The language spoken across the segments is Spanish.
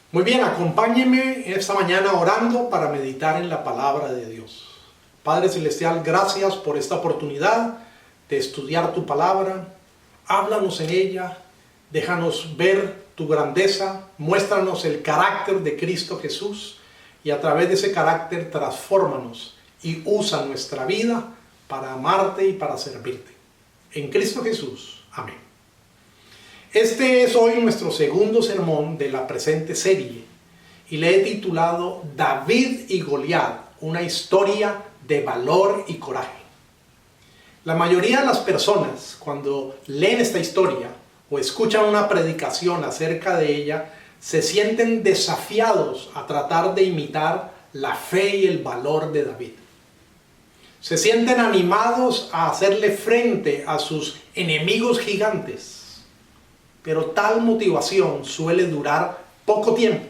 Muy bien, acompáñenme esta mañana orando para meditar en la palabra de Dios. Padre Celestial, gracias por esta oportunidad de estudiar tu palabra. Háblanos en ella, déjanos ver tu grandeza, muéstranos el carácter de Cristo Jesús y a través de ese carácter transfórmanos y usa nuestra vida para amarte y para servirte. En Cristo Jesús. Amén. Este es hoy nuestro segundo sermón de la presente serie y le he titulado David y Goliat, una historia de valor y coraje. La mayoría de las personas, cuando leen esta historia o escuchan una predicación acerca de ella, se sienten desafiados a tratar de imitar la fe y el valor de David. Se sienten animados a hacerle frente a sus enemigos gigantes. Pero tal motivación suele durar poco tiempo.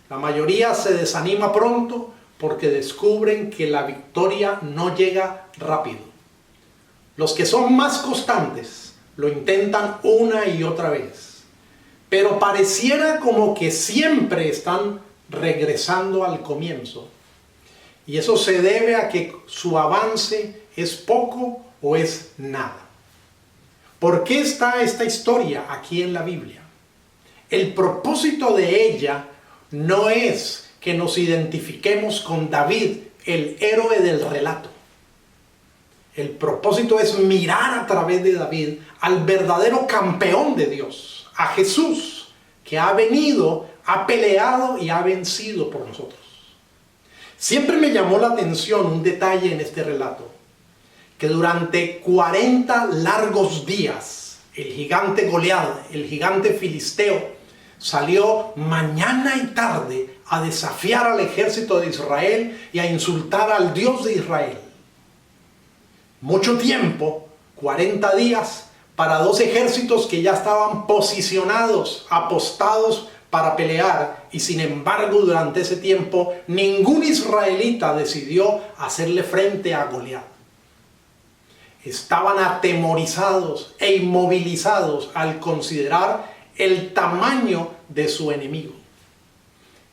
La mayoría se desanima pronto porque descubren que la victoria no llega rápido. Los que son más constantes lo intentan una y otra vez, pero pareciera como que siempre están regresando al comienzo. Y eso se debe a que su avance es poco o es nada. ¿Por qué está esta historia aquí en la Biblia? El propósito de ella no es que nos identifiquemos con David, el héroe del relato. El propósito es mirar a través de David al verdadero campeón de Dios, a Jesús, que ha venido, ha peleado y ha vencido por nosotros. Siempre me llamó la atención un detalle en este relato, que durante 40 largos días el gigante Goliat, el gigante filisteo, salió mañana y tarde a desafiar al ejército de Israel y a insultar al Dios de Israel. Mucho tiempo, 40 días, para dos ejércitos que ya estaban posicionados, apostados para pelear, y sin embargo durante ese tiempo ningún israelita decidió hacerle frente a Goliat. Estaban atemorizados e inmovilizados al considerar el tamaño de su enemigo.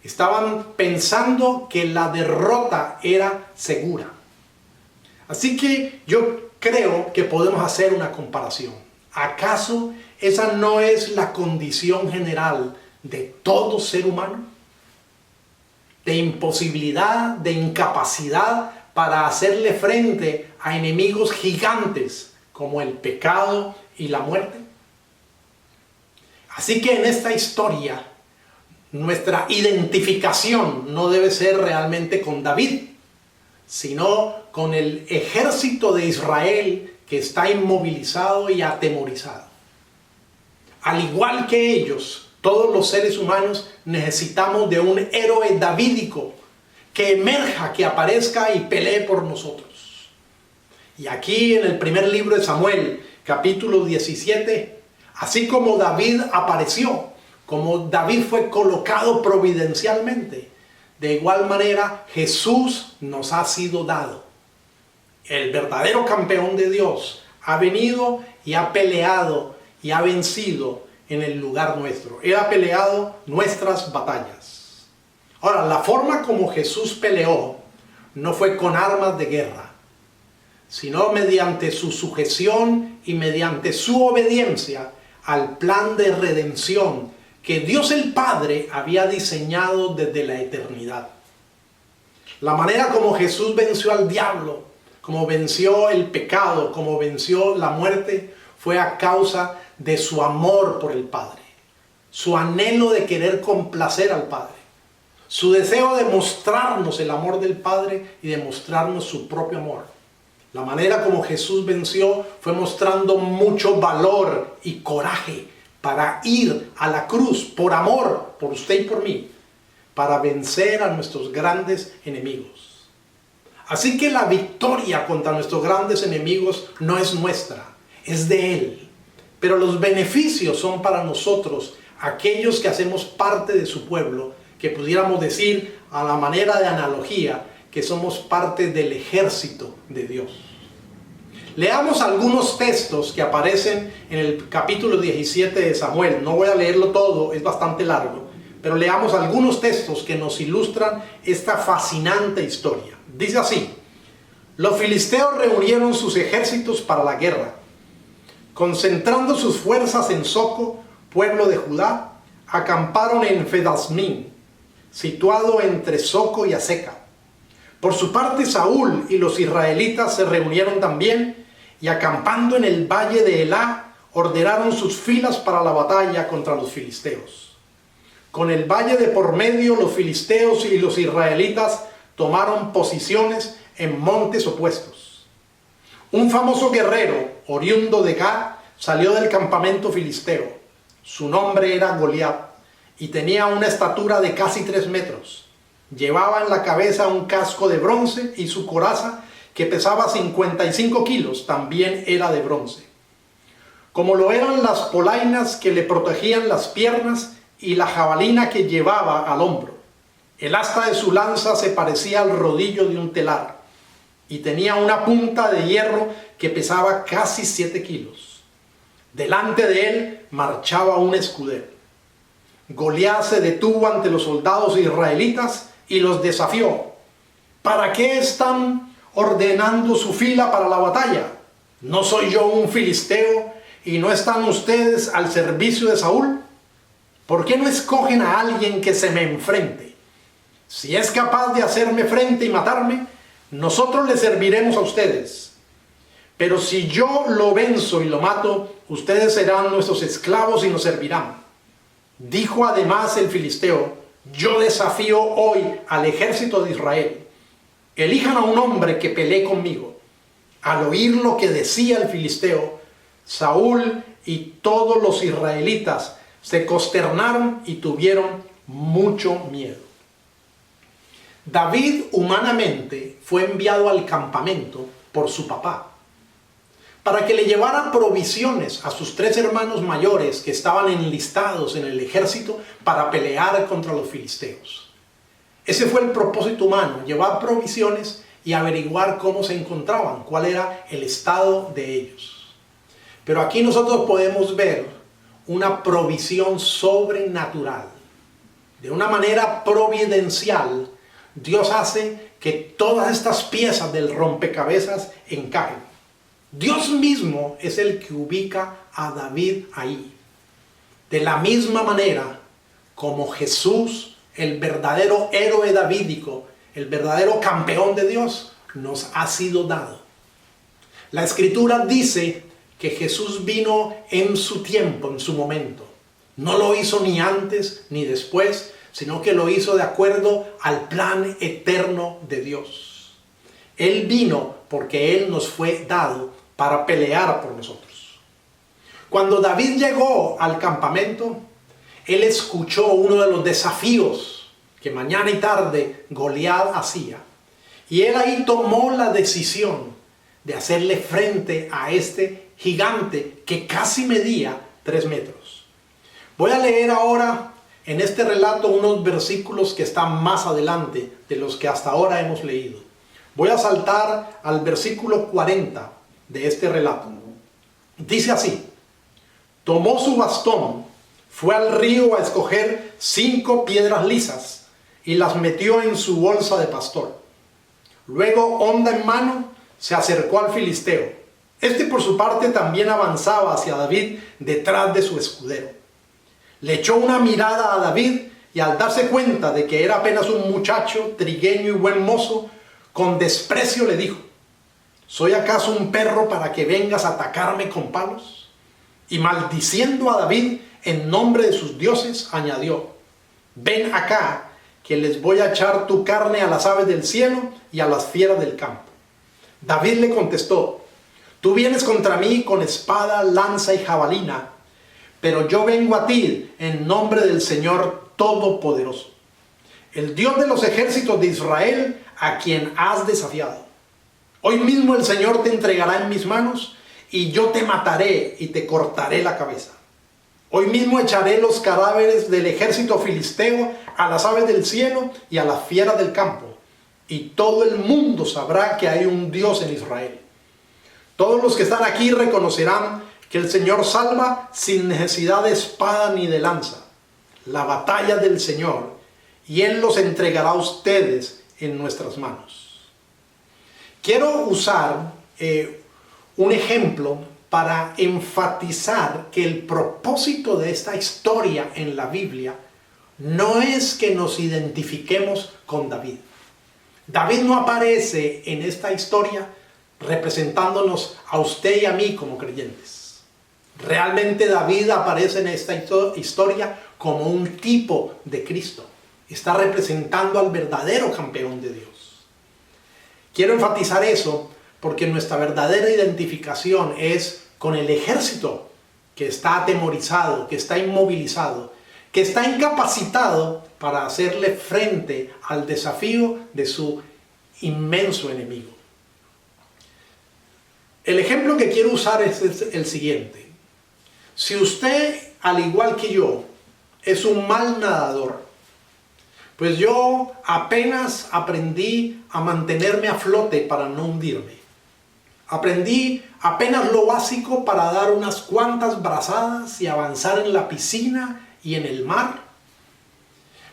Estaban pensando que la derrota era segura. Así que yo creo que podemos hacer una comparación. ¿Acaso esa no es la condición general de todo ser humano? De imposibilidad, de incapacidad para hacerle frente a enemigos gigantes como el pecado y la muerte. Así que en esta historia, nuestra identificación no debe ser realmente con David, sino con el ejército de Israel que está inmovilizado y atemorizado. Al igual que ellos, todos los seres humanos necesitamos de un héroe davídico que emerja, que aparezca y pelee por nosotros. Y aquí en el primer libro de Samuel, capítulo 17, así como David apareció, como David fue colocado providencialmente, de igual manera Jesús nos ha sido dado. El verdadero campeón de Dios ha venido y ha peleado y ha vencido en el lugar nuestro. Él ha peleado nuestras batallas. Ahora, la forma como Jesús peleó no fue con armas de guerra, sino mediante su sujeción y mediante su obediencia al plan de redención que Dios el Padre había diseñado desde la eternidad. La manera como Jesús venció al diablo, como venció el pecado, como venció la muerte, fue a causa de su amor por el Padre, su anhelo de querer complacer al Padre, su deseo de mostrarnos el amor del Padre y de mostrarnos su propio amor. La manera como Jesús venció fue mostrando mucho valor y coraje para ir a la cruz por amor, por usted y por mí, para vencer a nuestros grandes enemigos. Así que la victoria contra nuestros grandes enemigos no es nuestra, es de Él. Pero los beneficios son para nosotros, aquellos que hacemos parte de su pueblo, que pudiéramos decir a la manera de analogía que somos parte del ejército de Dios. Leamos algunos textos que aparecen en el capítulo 17 de Samuel. No voy a leerlo todo, es bastante largo, pero leamos algunos textos que nos ilustran esta fascinante historia. Dice así: los filisteos reunieron sus ejércitos para la guerra, concentrando sus fuerzas en Soco, pueblo de Judá, acamparon en Fedasmín, situado entre Soco y Azeca. Por su parte, Saúl y los israelitas se reunieron también y, acampando en el valle de Elá, ordenaron sus filas para la batalla contra los filisteos. Con el valle de por medio, los filisteos y los israelitas tomaron posiciones en montes opuestos. Un famoso guerrero, oriundo de Gad, salió del campamento filisteo. Su nombre era Goliat y tenía una estatura de casi 3 metros. Llevaba en la cabeza un casco de bronce y su coraza, que pesaba 55 kilos, también era de bronce, como lo eran las polainas que le protegían las piernas y la jabalina que llevaba al hombro. El asta de su lanza se parecía al rodillo de un telar y tenía una punta de hierro que pesaba casi 7 kilos. Delante de él marchaba un escudero. Goliat se detuvo ante los soldados israelitas y los desafió: ¿para qué están ordenando su fila para la batalla? ¿No soy yo un filisteo y no están ustedes al servicio de Saúl? ¿Por qué no escogen a alguien que se me enfrente? Si es capaz de hacerme frente y matarme, nosotros le serviremos a ustedes. Pero si yo lo venzo y lo mato, ustedes serán nuestros esclavos y nos servirán. Dijo además el filisteo: yo desafío hoy al ejército de Israel. Elijan a un hombre que pelee conmigo. Al oír lo que decía el filisteo, Saúl y todos los israelitas se consternaron y tuvieron mucho miedo. David humanamente fue enviado al campamento por su papá, para que le llevara provisiones a sus 3 hermanos mayores que estaban enlistados en el ejército para pelear contra los filisteos. Ese fue el propósito humano: llevar provisiones y averiguar cómo se encontraban, cuál era el estado de ellos. Pero aquí nosotros podemos ver una provisión sobrenatural. De una manera providencial, Dios hace que todas estas piezas del rompecabezas encajen. Dios mismo es el que ubica a David ahí. De la misma manera como Jesús, el verdadero héroe davídico, el verdadero campeón de Dios, nos ha sido dado. La Escritura dice que Jesús vino en su tiempo, en su momento. No lo hizo ni antes ni después, sino que lo hizo de acuerdo al plan eterno de Dios. Él vino porque Él nos fue dado para pelear por nosotros. Cuando David llegó al campamento, él escuchó uno de los desafíos que mañana y tarde Goliat hacía. Y él ahí tomó la decisión de hacerle frente a este gigante que casi medía 3 metros. Voy a leer ahora en este relato unos versículos que están más adelante de los que hasta ahora hemos leído. Voy a saltar al versículo 40 de este relato. Dice así: tomó su bastón, fue al río a escoger 5 piedras lisas y las metió en su bolsa de pastor. Luego, honda en mano, se acercó al filisteo. Este por su parte también avanzaba hacia David detrás de su escudero. Le echó una mirada a David y, al darse cuenta de que era apenas un muchacho trigueño y buen mozo, con desprecio le dijo: ¿soy acaso un perro para que vengas a atacarme con palos? Y maldiciendo a David en nombre de sus dioses, añadió: ven acá, que les voy a echar tu carne a las aves del cielo y a las fieras del campo. David le contestó: tú vienes contra mí con espada, lanza y jabalina, pero yo vengo a ti en nombre del Señor Todopoderoso, el Dios de los ejércitos de Israel, a quien has desafiado. Hoy mismo el Señor te entregará en mis manos y yo te mataré y te cortaré la cabeza. Hoy mismo echaré los cadáveres del ejército filisteo a las aves del cielo y a las fieras del campo, y todo el mundo sabrá que hay un Dios en Israel. Todos los que están aquí reconocerán que el Señor salva sin necesidad de espada ni de lanza. la batalla del Señor, y Él los entregará a ustedes en nuestras manos. Quiero usar un ejemplo para enfatizar que el propósito de esta historia en la Biblia no es que nos identifiquemos con David. David no aparece en esta historia representándonos a usted y a mí como creyentes. Realmente David aparece en esta historia como un tipo de Cristo. Está representando al verdadero campeón de Dios. Quiero enfatizar eso porque nuestra verdadera identificación es con el ejército que está atemorizado, que está inmovilizado, que está incapacitado para hacerle frente al desafío de su inmenso enemigo. El ejemplo que quiero usar es el siguiente. Si usted, al igual que yo, es un mal nadador, pues yo apenas aprendí a mantenerme a flote para no hundirme. Aprendí apenas lo básico para dar unas cuantas brazadas y avanzar en la piscina y en el mar.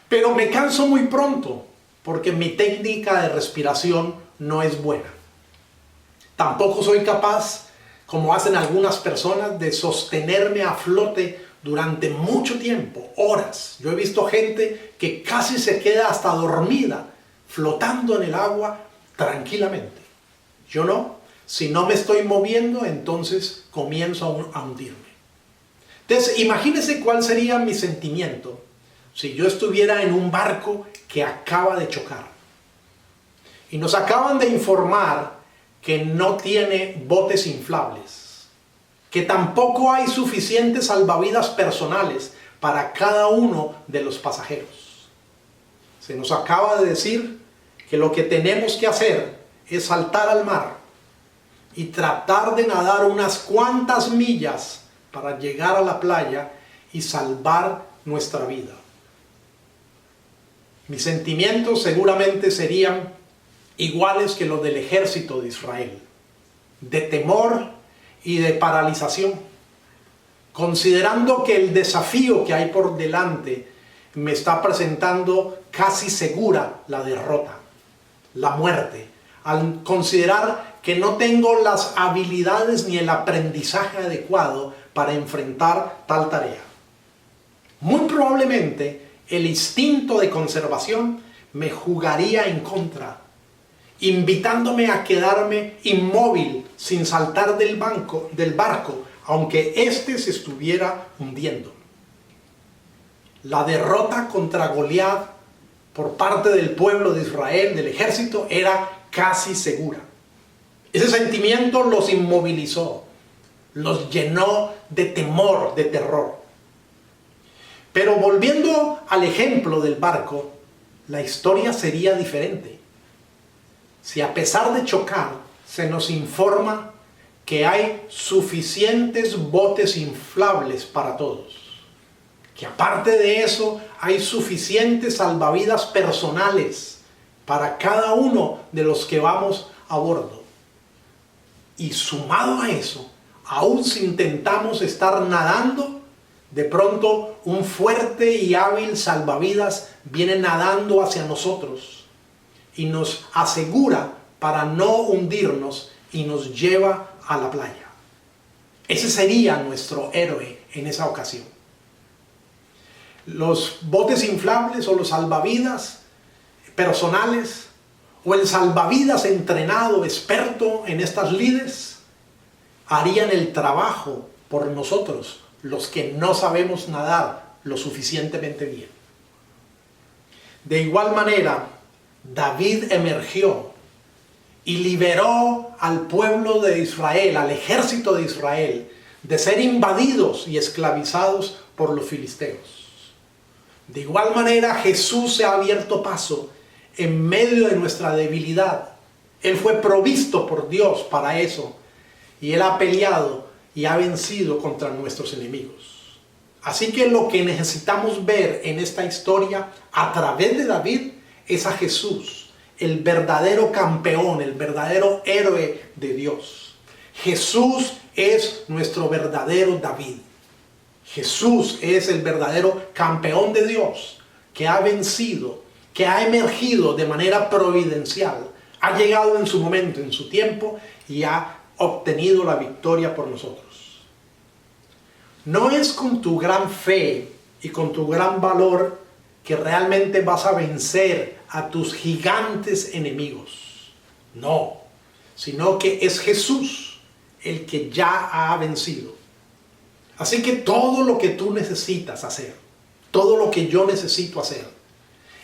Pero me canso muy pronto porque mi técnica de respiración no es buena. Tampoco soy capaz, como hacen algunas personas, de sostenerme a flote durante mucho tiempo, horas. Yo he visto gente que casi se queda hasta dormida, flotando en el agua tranquilamente. Yo no. Si no me estoy moviendo, entonces comienzo a hundirme. Entonces, imagínese cuál sería mi sentimiento si yo estuviera en un barco que acaba de chocar. Y nos acaban de informar que no tiene botes inflables, que tampoco hay suficientes salvavidas personales para cada uno de los pasajeros. Se nos acaba de decir que lo que tenemos que hacer es saltar al mar y tratar de nadar unas cuantas millas para llegar a la playa y salvar nuestra vida. Mis sentimientos seguramente serían iguales que los del ejército de Israel, de temor y de paralización, considerando que el desafío que hay por delante me está presentando casi segura la derrota, la muerte, al considerar que no tengo las habilidades ni el aprendizaje adecuado para enfrentar tal tarea. Muy probablemente el instinto de conservación me jugaría en contra, invitándome a quedarme inmóvil sin saltar del barco, aunque éste se estuviera hundiendo. La derrota contra Goliat por parte del pueblo de Israel, del ejército, era casi segura. Ese sentimiento los inmovilizó, los llenó de temor, de terror. Pero volviendo al ejemplo del barco, la historia sería diferente. Si a pesar de chocar, se nos informa que hay suficientes botes inflables para todos, que aparte de eso hay suficientes salvavidas personales para cada uno de los que vamos a bordo. Y sumado a eso, aun si intentamos estar nadando, de pronto un fuerte y hábil salvavidas viene nadando hacia nosotros y nos asegura para no hundirnos y nos lleva a la playa. Ese sería nuestro héroe en esa ocasión. Los botes inflables o los salvavidas personales o el salvavidas entrenado, experto en estas lides, harían el trabajo por nosotros, los que no sabemos nadar lo suficientemente bien. De igual manera, David emergió y liberó al pueblo de Israel, al ejército de Israel, de ser invadidos y esclavizados por los filisteos. De igual manera, Jesús se ha abierto paso en medio de nuestra debilidad. Él fue provisto por Dios para eso, y Él ha peleado y ha vencido contra nuestros enemigos. Así que lo que necesitamos ver en esta historia a través de David es a Jesús, el verdadero campeón, el verdadero héroe de Dios. Jesús es nuestro verdadero David. Jesús es el verdadero campeón de Dios, que ha vencido, que ha emergido de manera providencial, ha llegado en su momento, en su tiempo, y ha obtenido la victoria por nosotros. No es con tu gran fe y con tu gran valor que realmente vas a vencer a tus gigantes enemigos. No, sino que es Jesús el que ya ha vencido. Así que todo lo que tú necesitas hacer, todo lo que yo necesito hacer,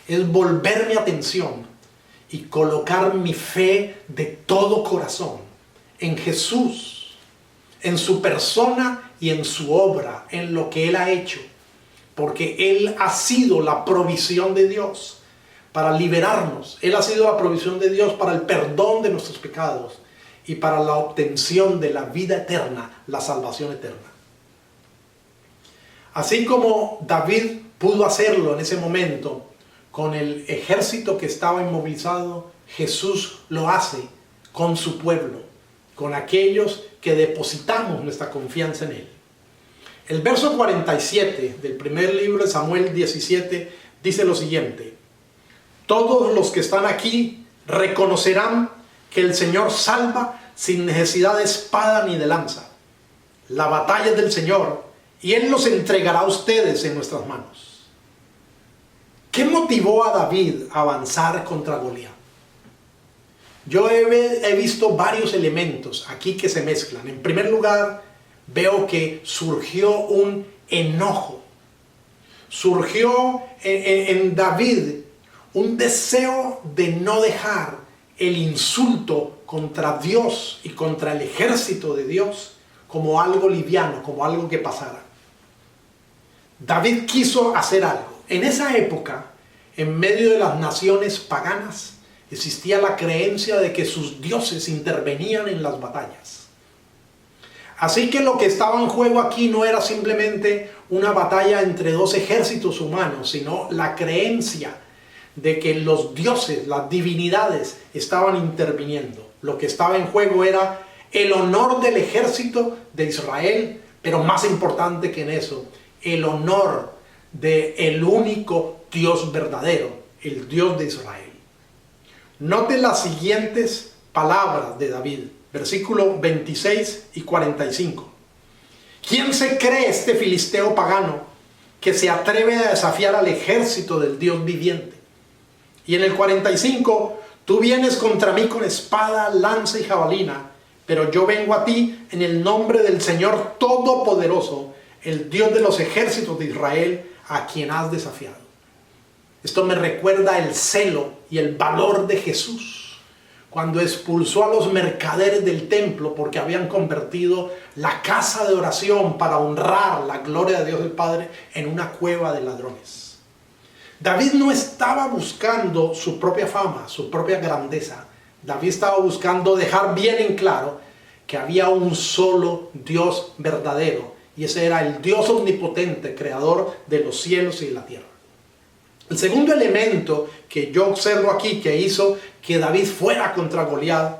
es volver mi atención y colocar mi fe de todo corazón en Jesús, en su persona y en su obra, en lo que Él ha hecho. Porque Él ha sido la provisión de Dios para liberarnos. Él ha sido la provisión de Dios para el perdón de nuestros pecados y para la obtención de la vida eterna, la salvación eterna. Así como David pudo hacerlo en ese momento con el ejército que estaba inmovilizado, Jesús lo hace con su pueblo, con aquellos que depositamos nuestra confianza en Él. El verso 47 del primer libro de Samuel 17 dice lo siguiente: todos los que están aquí reconocerán que el Señor salva sin necesidad de espada ni de lanza. La batalla es del Señor y Él los entregará a ustedes en nuestras manos. ¿Qué motivó a David a avanzar contra Goliat? Yo he visto varios elementos aquí que se mezclan. En primer lugar, veo que surgió un enojo. Surgió en David un deseo de no dejar el insulto contra Dios y contra el ejército de Dios como algo liviano, como algo que pasara. David quiso hacer algo. En esa época, en medio de las naciones paganas, existía la creencia de que sus dioses intervenían en las batallas. Así que lo que estaba en juego aquí no era simplemente una batalla entre dos ejércitos humanos, sino la creencia de que los dioses, las divinidades, estaban interviniendo. Lo que estaba en juego era el honor del ejército de Israel, pero más importante que en eso, el honor del único Dios verdadero, el Dios de Israel. Note las siguientes palabras de David, versículos 26 y 45. ¿Quién se cree este filisteo pagano que se atreve a desafiar al ejército del Dios viviente? Y en el 45, tú vienes contra mí con espada, lanza y jabalina, pero yo vengo a ti en el nombre del Señor Todopoderoso, el Dios de los ejércitos de Israel, a quien has desafiado. Esto me recuerda el celo y el valor de Jesús cuando expulsó a los mercaderes del templo porque habían convertido la casa de oración para honrar la gloria de Dios el Padre en una cueva de ladrones. David no estaba buscando su propia fama, su propia grandeza. David estaba buscando dejar bien en claro que había un solo Dios verdadero, y ese era el Dios omnipotente, creador de los cielos y de la tierra. El segundo elemento que yo observo aquí que hizo que David fuera contra Goliat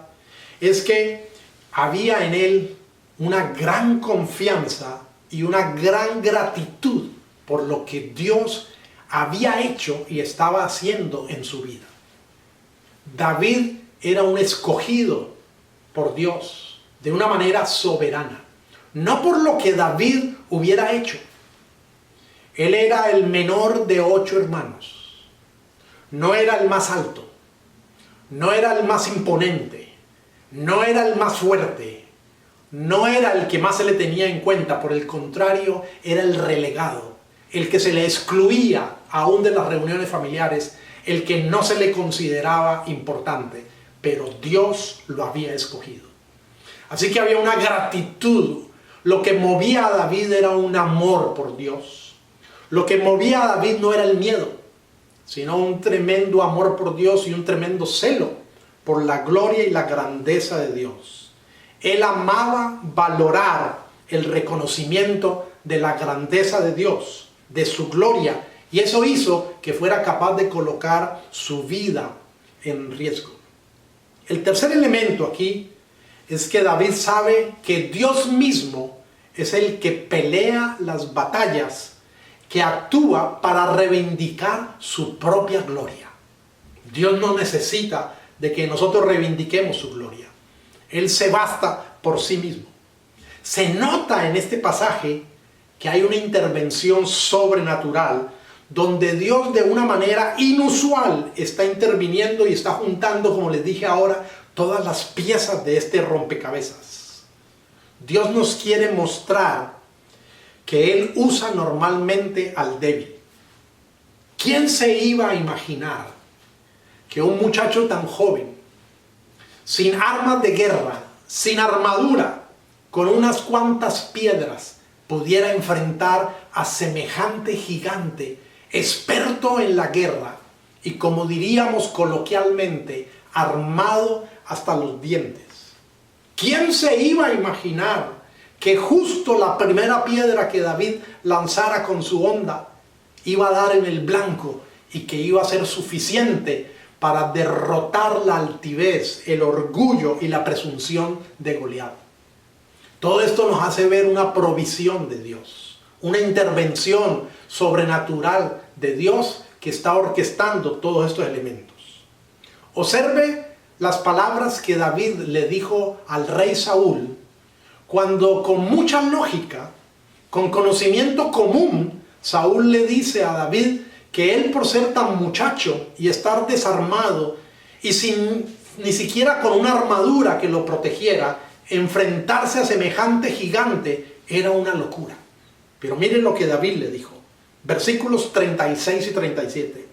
es que había en él una gran confianza y una gran gratitud por lo que Dios había hecho y estaba haciendo en su vida. David era un escogido por Dios de una manera soberana, no por lo que David hubiera hecho. Él era el menor de 8 hermanos. No era el más alto. No era el más imponente. No era el más fuerte. No era el que más se le tenía en cuenta. Por el contrario, era el relegado. El que se le excluía aún de las reuniones familiares. El que no se le consideraba importante. Pero Dios lo había escogido. Así que había una gratitud. Lo que movía a David era un amor por Dios. Lo que movía a David no era el miedo, sino un tremendo amor por Dios y un tremendo celo por la gloria y la grandeza de Dios. Él amaba valorar el reconocimiento de la grandeza de Dios, de su gloria, y eso hizo que fuera capaz de colocar su vida en riesgo. El tercer elemento aquí es que David sabe que Dios mismo es el que pelea las batallas, que actúa para reivindicar su propia gloria. Dios no necesita de que nosotros reivindiquemos su gloria. Él se basta por sí mismo. Se nota en este pasaje que hay una intervención sobrenatural donde Dios de una manera inusual está interviniendo y está juntando, como les dije ahora, todas las piezas de este rompecabezas. Dios nos quiere mostrar que Él usa normalmente al débil. ¿Quién se iba a imaginar que un muchacho tan joven, sin armas de guerra, sin armadura, con unas cuantas piedras, pudiera enfrentar a semejante gigante, experto en la guerra y, como diríamos coloquialmente, armado hasta los dientes? ¿Quién se iba a imaginar que justo la primera piedra que David lanzara con su honda iba a dar en el blanco y que iba a ser suficiente para derrotar la altivez, el orgullo y la presunción de Goliat? Todo esto nos hace ver una provisión de Dios, una intervención sobrenatural de Dios que está orquestando todos estos elementos. Observe las palabras que David le dijo al rey Saúl cuando, con mucha lógica, con conocimiento común, Saúl le dice a David que él, por ser tan muchacho y estar desarmado y sin ni siquiera con una armadura que lo protegiera, enfrentarse a semejante gigante era una locura. Pero miren lo que David le dijo, versículos 36 y 37.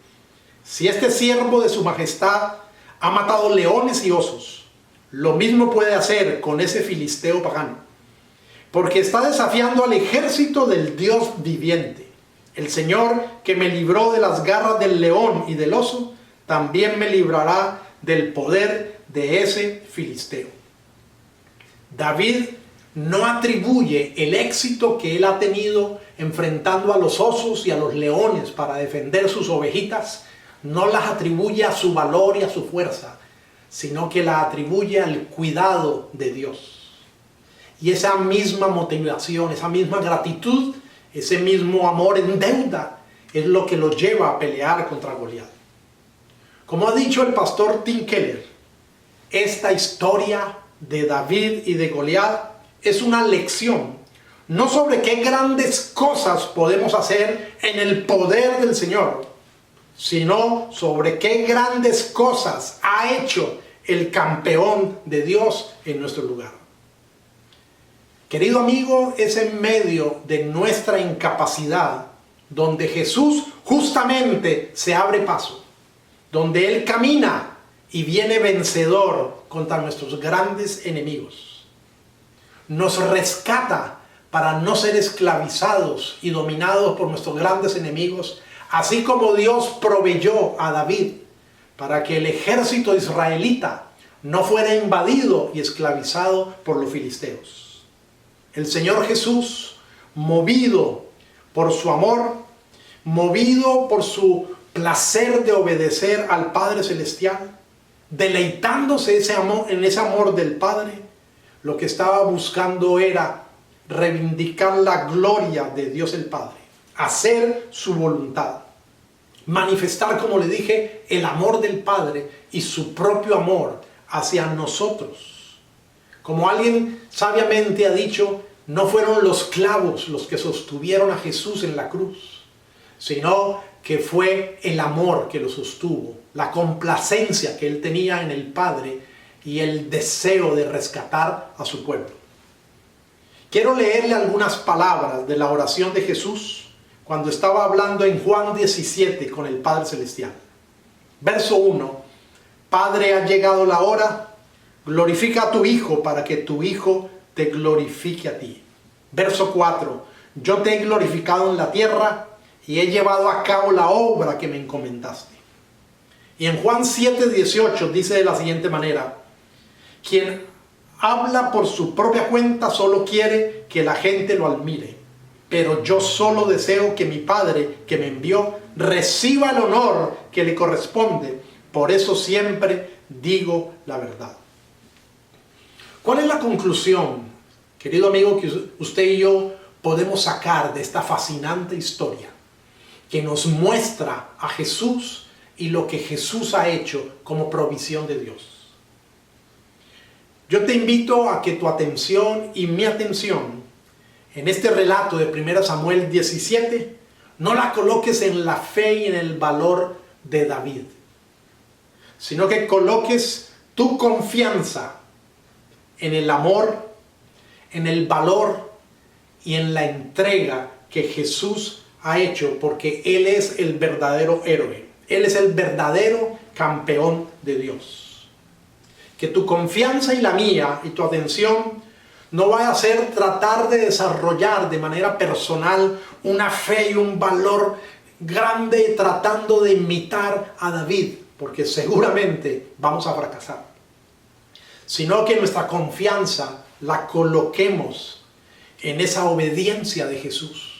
Si este siervo de su majestad ha matado leones y osos, lo mismo puede hacer con ese filisteo pagano, porque está desafiando al ejército del Dios viviente. El Señor, que me libró de las garras del león y del oso, también me librará del poder de ese filisteo. David no atribuye el éxito que él ha tenido enfrentando a los osos y a los leones para defender sus ovejitas, no las atribuye a su valor y a su fuerza, sino que la atribuye al cuidado de Dios. Y esa misma motivación, esa misma gratitud, ese mismo amor en deuda es lo que los lleva a pelear contra Goliat. Como ha dicho el pastor Tim Keller, esta historia de David y de Goliat es una lección, no sobre qué grandes cosas podemos hacer en el poder del Señor, sino sobre qué grandes cosas ha hecho el campeón de Dios en nuestro lugar. Querido amigo, es en medio de nuestra incapacidad donde Jesús justamente se abre paso, donde Él camina y viene vencedor contra nuestros grandes enemigos. Nos rescata para no ser esclavizados y dominados por nuestros grandes enemigos, así como Dios proveyó a David para que el ejército israelita no fuera invadido y esclavizado por los filisteos. El Señor Jesús, movido por su amor, movido por su placer de obedecer al Padre Celestial, deleitándose en ese amor del Padre, lo que estaba buscando era reivindicar la gloria de Dios el Padre, hacer su voluntad, manifestar, como le dije, el amor del Padre y su propio amor hacia nosotros. Como alguien sabiamente ha dicho, no fueron los clavos los que sostuvieron a Jesús en la cruz, sino que fue el amor que lo sostuvo, la complacencia que Él tenía en el Padre y el deseo de rescatar a su pueblo. Quiero leerle algunas palabras de la oración de Jesús cuando estaba hablando en Juan 17 con el Padre Celestial. Verso 1. Padre, ha llegado la hora, glorifica a tu Hijo para que tu Hijo te glorifique a ti. Verso 4. Yo te he glorificado en la tierra y he llevado a cabo la obra que me encomendaste. Y en Juan 7:18 dice de la siguiente manera: quien habla por su propia cuenta solo quiere que la gente lo admire, pero yo solo deseo que mi Padre que me envió reciba el honor que le corresponde. Por eso siempre digo la verdad. ¿Cuál es la conclusión Querido amigo, que usted y yo podemos sacar de esta fascinante historia que nos muestra a Jesús y lo que Jesús ha hecho como provisión de Dios. Yo te invito a que tu atención y mi atención en este relato de 1 Samuel 17 no la coloques en la fe y en el valor de David, sino que coloques tu confianza en el amor, en el valor y en la entrega que Jesús ha hecho, porque Él es el verdadero héroe. Él es el verdadero campeón de Dios. Que tu confianza y la mía y tu atención no vaya a ser tratar de desarrollar de manera personal una fe y un valor grande tratando de imitar a David, porque seguramente vamos a fracasar. Sino que nuestra confianza la coloquemos en esa obediencia de Jesús,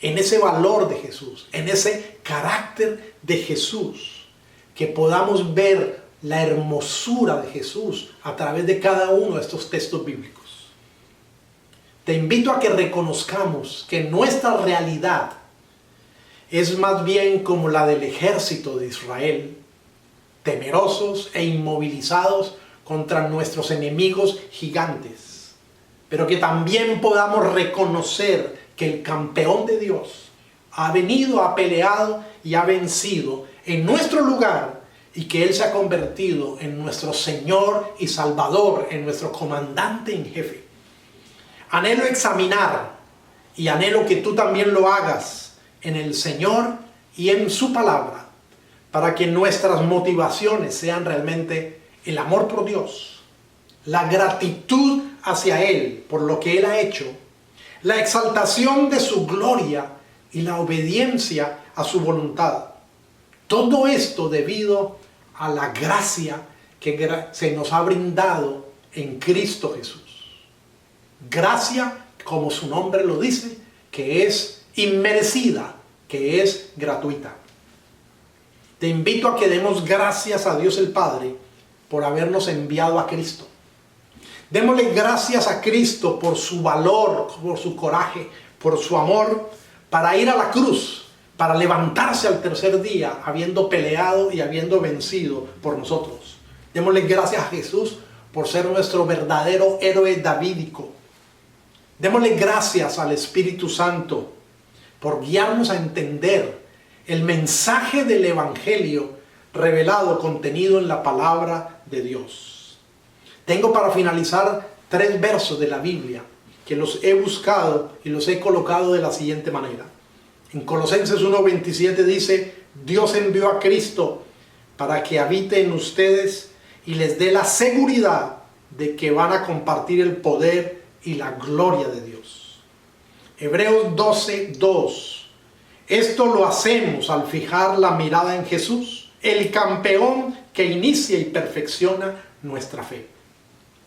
en ese valor de Jesús, en ese carácter de Jesús, que podamos ver la hermosura de Jesús a través de cada uno de estos textos bíblicos. Te invito a que reconozcamos que nuestra realidad es más bien como la del ejército de Israel, temerosos e inmovilizados contra nuestros enemigos gigantes, pero que también podamos reconocer que el campeón de Dios ha venido, ha peleado y ha vencido en nuestro lugar, y que Él se ha convertido en nuestro Señor y Salvador, en nuestro comandante en jefe. Anhelo examinar y anhelo que tú también lo hagas en el Señor y en su palabra, para que nuestras motivaciones sean realmente el amor por Dios, la gratitud hacia Él por lo que Él ha hecho, la exaltación de su gloria y la obediencia a su voluntad. Todo esto debido a la gracia que se nos ha brindado en Cristo Jesús. Gracia, como su nombre lo dice, que es inmerecida, que es gratuita. Te invito a que demos gracias a Dios el Padre por habernos enviado a Cristo. Démosle gracias a Cristo por su valor, por su coraje, por su amor, para ir a la cruz, para levantarse al tercer día, habiendo peleado y habiendo vencido por nosotros. Démosle gracias a Jesús por ser nuestro verdadero héroe davídico. Démosle gracias al Espíritu Santo por guiarnos a entender el mensaje del Evangelio revelado, contenido en la palabra de Dios. Tengo para finalizar 3 versos de la Biblia que los he buscado y los he colocado de la siguiente manera. En Colosenses 1:27 dice: Dios envió a Cristo para que habite en ustedes y les dé la seguridad de que van a compartir el poder y la gloria de Dios. Hebreos 12:2: esto lo hacemos al fijar la mirada en Jesús, el campeón que inicia y perfecciona nuestra fe.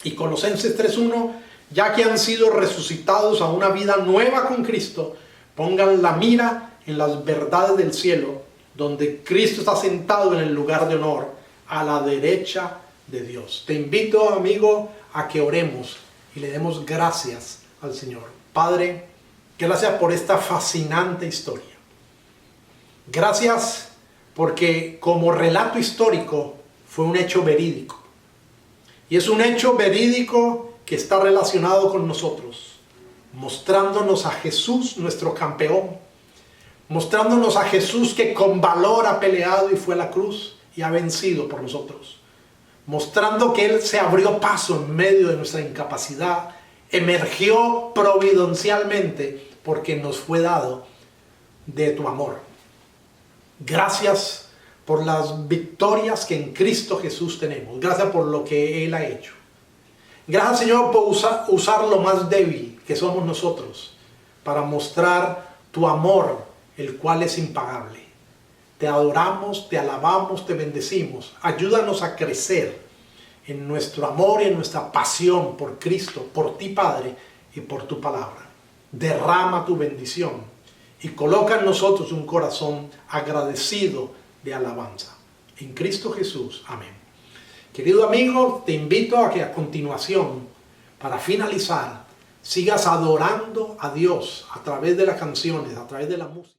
Y Colosenses 3:1: ya que han sido resucitados a una vida nueva con Cristo, pongan la mira en las verdades del cielo, donde Cristo está sentado en el lugar de honor, a la derecha de Dios. Te invito, amigo, a que oremos y le demos gracias al Señor. Padre, gracias por esta fascinante historia. Gracias porque como relato histórico fue un hecho verídico. Y es un hecho verídico que está relacionado con nosotros, mostrándonos a Jesús, nuestro campeón, mostrándonos a Jesús que con valor ha peleado y fue a la cruz y ha vencido por nosotros, mostrando que Él se abrió paso en medio de nuestra incapacidad, emergió providencialmente porque nos fue dado de tu amor. Gracias por las victorias que en Cristo Jesús tenemos. Gracias por lo que Él ha hecho. Gracias, Señor, por usar lo más débil que somos nosotros para mostrar tu amor, el cual es impagable. Te adoramos, te alabamos, te bendecimos. Ayúdanos a crecer en nuestro amor y en nuestra pasión por Cristo, por ti, Padre, y por tu palabra. Derrama tu bendición y coloca en nosotros un corazón agradecido de alabanza. En Cristo Jesús. Amén. Querido amigo, te invito a que a continuación, para finalizar, sigas adorando a Dios a través de las canciones, a través de la música.